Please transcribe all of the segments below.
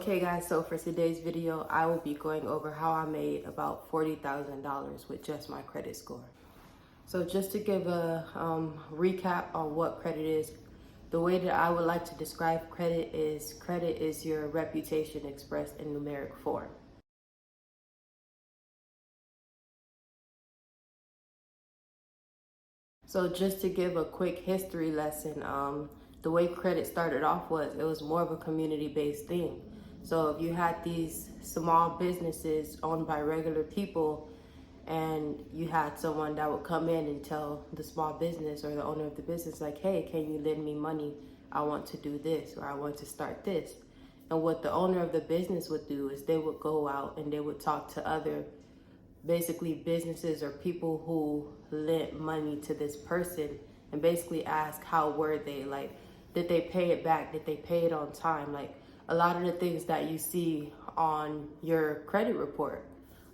Okay guys, so for today's video, I will be going over how I made about $40,000 with just my credit score. So just to give a recap on what credit is, the way that I would like to describe credit is your reputation expressed in numeric form. So just to give a quick history lesson, the way credit started off it was more of a community-based thing. So if you had these small businesses owned by regular people and you had someone that would come in and tell the small business or the owner of the business like, hey, can you lend me money? I want to do this or I want to start this. And what the owner of the business would do is they would go out and they would talk to other basically businesses or people who lent money to this person and basically ask how were they, like did they pay it back, did they pay it on time, like a lot of the things that you see on your credit report.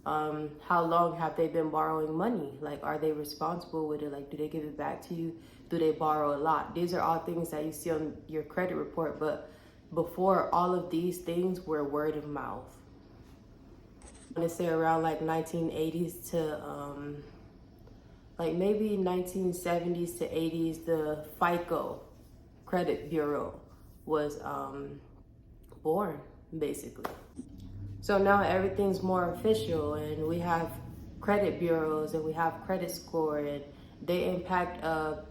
How long have they been borrowing money? Like, are they responsible with it? Like, do they give it back to you? Do they borrow a lot? These are all things that you see on your credit report. But before all of these things were word of mouth. I'm gonna say around like 1980s to like maybe 1970s to 80s, the FICO credit bureau was born, basically. So now everything's more official and we have credit bureaus and we have credit score, and they impact a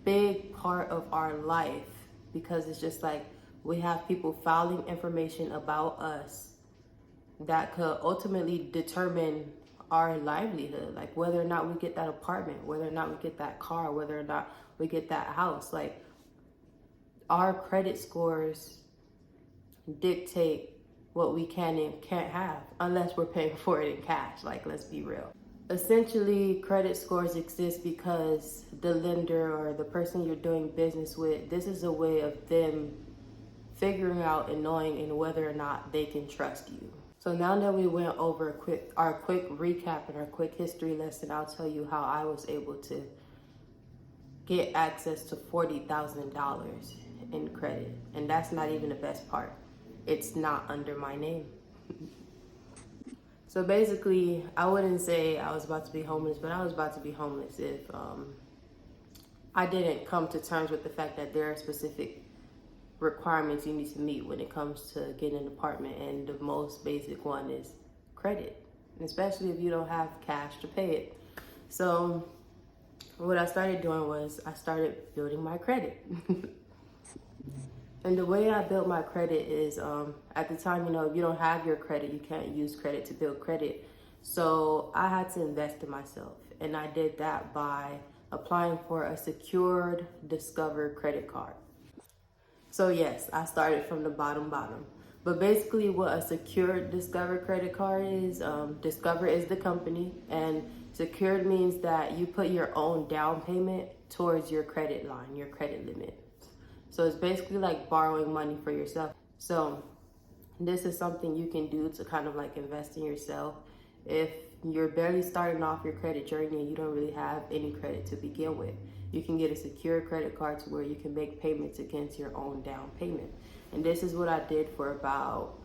big part of our life because it's just like we have people filing information about us that could ultimately determine our livelihood, like whether or not we get that apartment, whether or not we get that car, whether or not we get that house. Like, our credit scores dictate what we can and can't have unless we're paying for it in cash. Like, let's be real. Essentially, credit scores exist because the lender or the person you're doing business with, this is a way of them figuring out and knowing and whether or not they can trust you. So now that we went over our quick recap and our quick history lesson, I'll tell you how I was able to get access to $40,000 in credit. And that's not even the best part. It's not under my name. So basically, I wouldn't say I was about to be homeless, but I was about to be homeless if I didn't come to terms with the fact that there are specific requirements you need to meet when it comes to getting an apartment, and the most basic one is credit, especially if you don't have cash to pay it. So what I started doing was I started building my credit. And the way I built my credit is at the time, if you don't have your credit, you can't use credit to build credit. So I had to invest in myself, and I did that by applying for a secured Discover credit card. So yes, I started from the bottom. But basically what a secured Discover credit card is, Discover is the company, and secured means that you put your own down payment towards your credit line, your credit limit. So it's basically like borrowing money for yourself. So this is something you can do to kind of like invest in yourself. If you're barely starting off your credit journey and you don't really have any credit to begin with, you can get a secure credit card to where you can make payments against your own down payment. And this is what I did for about,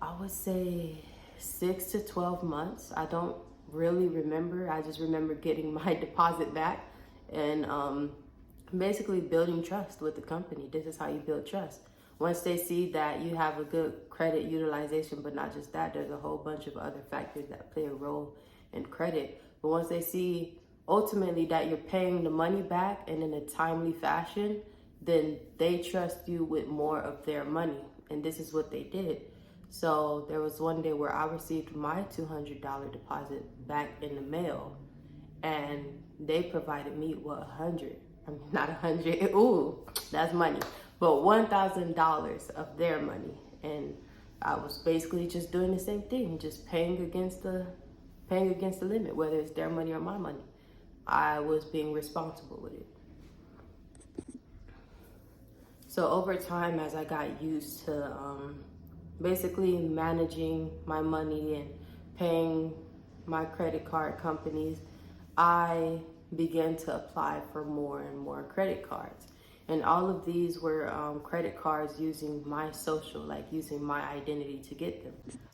I would say 6 to 12 months. I don't really remember. I just remember getting my deposit back and basically building trust with the company. This is how you build trust. Once they see that you have a good credit utilization, but not just that, there's a whole bunch of other factors that play a role in credit. But once they see ultimately that you're paying the money back and in a timely fashion, then they trust you with more of their money. And this is what they did. So there was one day where I received my $200 deposit back in the mail, and they provided me with not 100, ooh, that's money, but $1,000 of their money. And I was basically just doing the same thing, just paying against the limit, whether it's their money or my money. I was being responsible with it. So over time, as I got used to basically managing my money and paying my credit card companies, I began to apply for more and more credit cards. And all of these were credit cards using my social, like using my identity to get them.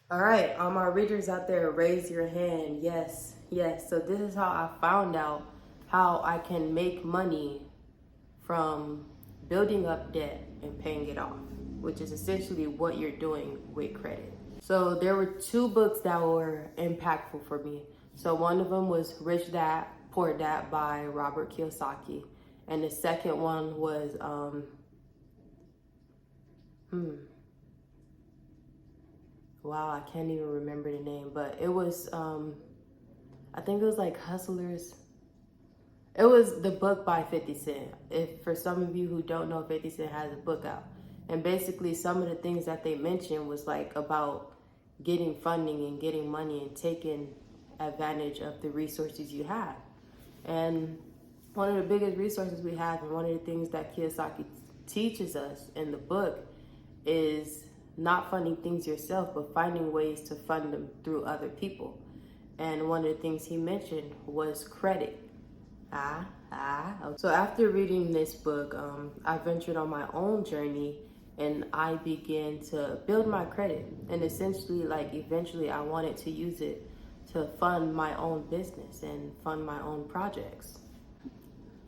All right, all my readers out there, raise your hand. Yes, yes. So this is how I found out how I can make money from building up debt and paying it off, which is essentially what you're doing with credit. So there were two books that were impactful for me. So one of them was Rich Dad, Poor Dad by Robert Kiyosaki. And the second one was, wow, I can't even remember the name, but it was, I think it was like Hustlers. It was the book by 50 Cent. If for some of you who don't know, 50 Cent has a book out. And basically some of the things that they mentioned was like about getting funding and getting money and taking advantage of the resources you have. And one of the biggest resources we have, and one of the things that Kiyosaki teaches us in the book, is not funding things yourself, but finding ways to fund them through other people. And one of the things he mentioned was credit. So after reading this book, I ventured on my own journey and I began to build my credit. And essentially, like eventually I wanted to use it to fund my own business and fund my own projects.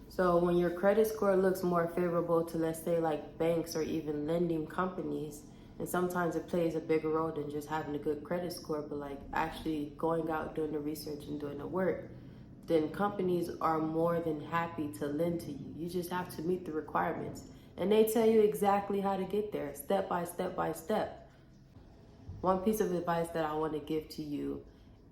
So when your credit score looks more favorable to, let's say, like banks or even lending companies, and sometimes it plays a bigger role than just having a good credit score, but like actually going out, doing the research and doing the work, then companies are more than happy to lend to you. You just have to meet the requirements. And they tell you exactly how to get there, step by step by step. One piece of advice that I want to give to you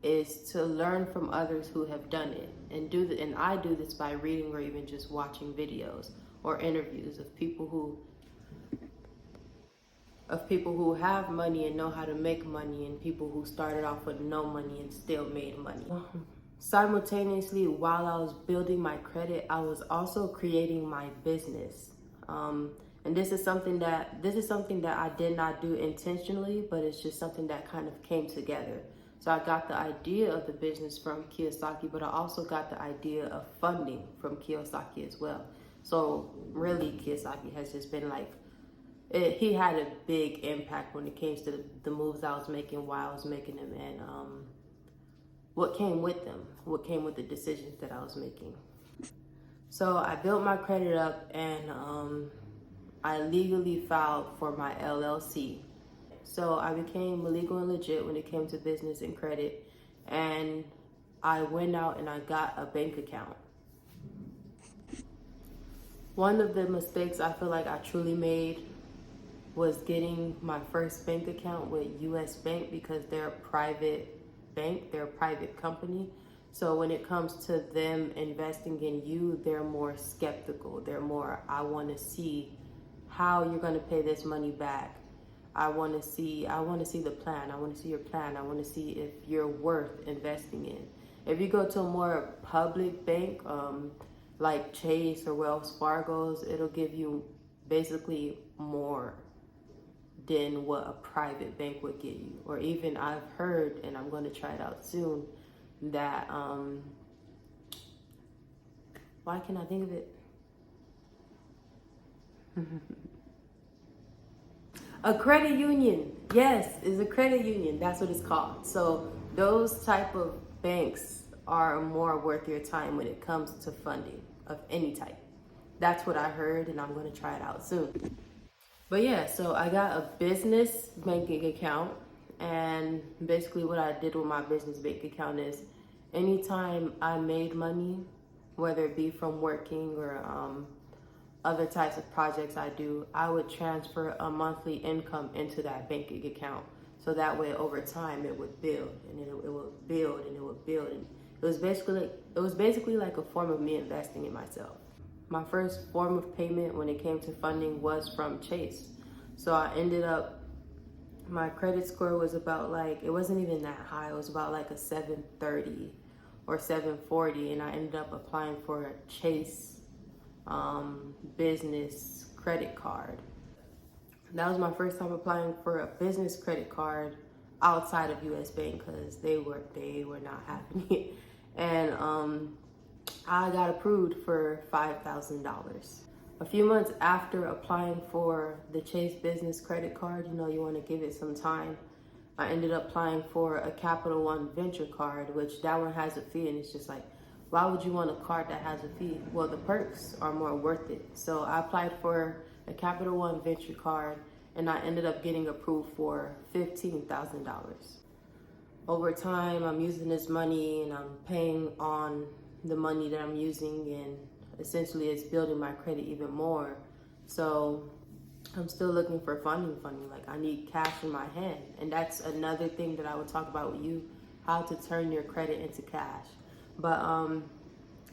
is to learn from others who have done it, and I do this by reading or even just watching videos or interviews of people who have money and know how to make money, and people who started off with no money and still made money. Simultaneously, while I was building my credit, I was also creating my business. And this is something that I did not do intentionally, but it's just something that kind of came together. So I got the idea of the business from Kiyosaki, but I also got the idea of funding from Kiyosaki as well. So really, Kiyosaki has just been like, he had a big impact when it came to the moves I was making while I was making them, and what came with them, what came with the decisions that I was making. So I built my credit up, and I legally filed for my LLC. So I became legal and legit when it came to business and credit, and I went out and I got a bank account. One of the mistakes I feel like I truly made was getting my first bank account with US Bank, because they're a private bank, they're a private company. So when it comes to them investing in you, they're more skeptical. They're more, I want to see how you're going to pay this money back. I want to see the plan. I want to see your plan. I want to see if you're worth investing in. If you go to a more public bank, like Chase or Wells Fargo's, it'll give you basically more than what a private bank would give you. Or even I've heard, and I'm going to try it out soon, that, why can't I think of it? A credit union. Yes, it's a credit union. That's what it's called. So those type of banks are more worth your time when it comes to funding of any type. That's what I heard, and I'm going to try it out soon. But yeah, so I got a business banking account, and basically what I did with my business bank account is anytime I made money, whether it be from working or other types of projects I do, I would transfer a monthly income into that banking account. So that way over time it would build, and it would build, and it would build. And it was basically like a form of me investing in myself. My first form of payment when it came to funding was from Chase. So I ended up, my credit score was about like, it wasn't even that high. It was about like a 730 or 740. And I ended up applying for a Chase business credit card. That was my first time applying for a business credit card outside of US Bank, because they were not having it. And I got approved for $5,000. A few months after applying for the Chase Business Credit Card, you want to give it some time. I ended up applying for a Capital One Venture Card, which that one has a fee, and it's just like, why would you want a card that has a fee? Well, the perks are more worth it. So I applied for a Capital One Venture Card, and I ended up getting approved for $15,000. Over time, I'm using this money and I'm paying on the money that I'm using, and essentially it's building my credit even more. So I'm still looking for funding. Like, I need cash in my hand. And that's another thing that I would talk about with you, how to turn your credit into cash. But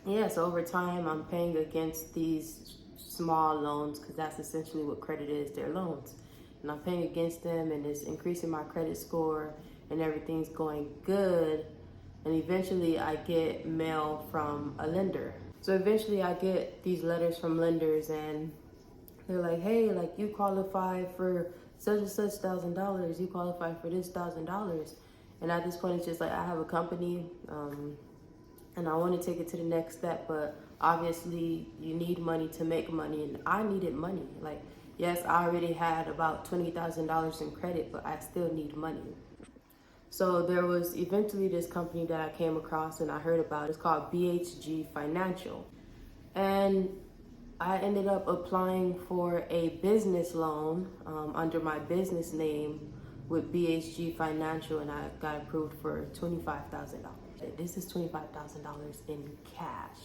yeah, so over time I'm paying against these small loans, because that's essentially what credit is, they're loans. And I'm paying against them, and it's increasing my credit score, and everything's going good. And eventually I get mail from a lender. So eventually I get these letters from lenders, and they're like, hey, like, you qualify for such and such $1,000, you qualify for this $1,000. And at this point, it's just like, I have a company, and I want to take it to the next step, but obviously you need money to make money, and I needed money. Like, yes, I already had about $20,000 in credit, but I still need money. So there was eventually this company that I came across and I heard about. It's called BHG Financial. And I ended up applying for a business loan under my business name with BHG Financial, and I got approved for $25,000. This is $25,000 in cash.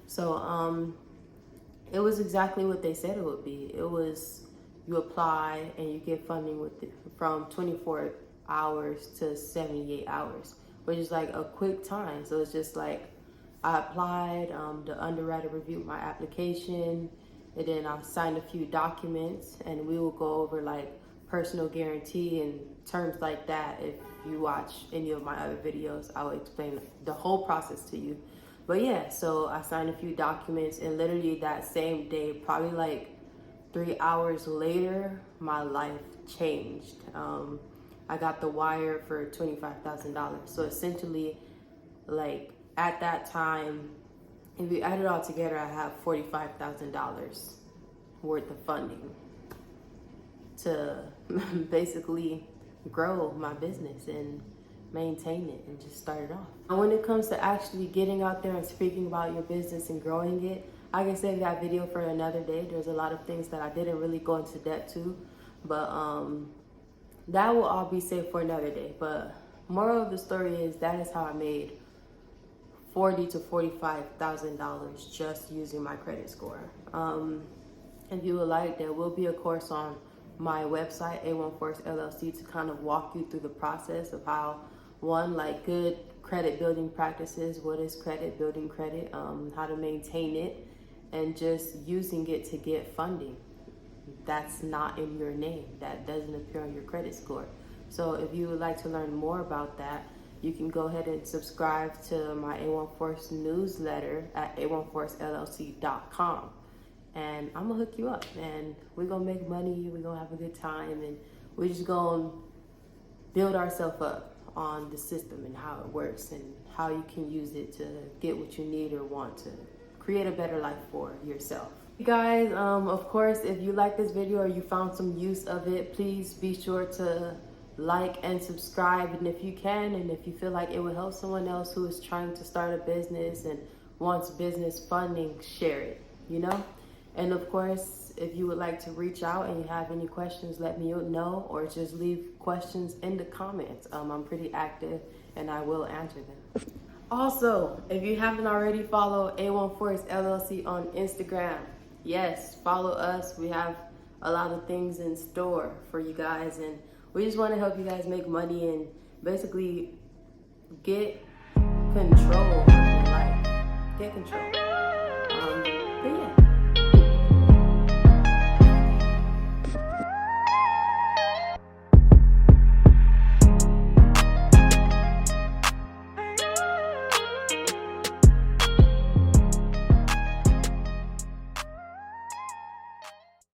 So it was exactly what they said it would be. It was, you apply and you get funding with it from 24 hours to 78 hours, which is like a quick time. So it's just like, I applied, the underwriter reviewed my application, and then I signed a few documents, and we will go over like personal guarantee and terms like that. If you watch any of my other videos, I will explain the whole process to you. But yeah, so I signed a few documents, and literally that same day, probably like 3 hours later, my life changed. I got the wire for $25,000. So essentially, like, at that time, if you add it all together, I have $45,000 worth of funding to basically grow my business and maintain it and just start it off. And when it comes to actually getting out there and speaking about your business and growing it, I can save that video for another day. There's a lot of things that I didn't really go into depth to, but that will all be saved for another day. But moral of the story is, that is how I made $40,000 to $45,000 just using my credit score. If you would like, there will be a course on my website, A1 Force LLC, to kind of walk you through the process of how, one, like, good credit building practices, what is credit, building credit, how to maintain it, and just using it to get funding. That's not in your name. That doesn't appear on your credit score. So if you would like to learn more about that, you can go ahead and subscribe to my A1 Force newsletter at a1forcellc.com. And I'm gonna hook you up, and we're gonna make money, we're gonna have a good time, and we're just gonna build ourselves up on the system and how it works and how you can use it to get what you need or want to create a better life for yourself. You guys, of course, if you like this video or you found some use of it, please be sure to like and subscribe. And if you can, and if you feel like it will help someone else who is trying to start a business and wants business funding, share it, And of course, if you would like to reach out and you have any questions, let me know, or just leave questions in the comments. I'm pretty active and I will answer them. Also, if you haven't already, follow A1 Force LLC on Instagram. Yes, follow us. We have a lot of things in store for you guys, and we just want to help you guys make money and basically get control of your life. Get control.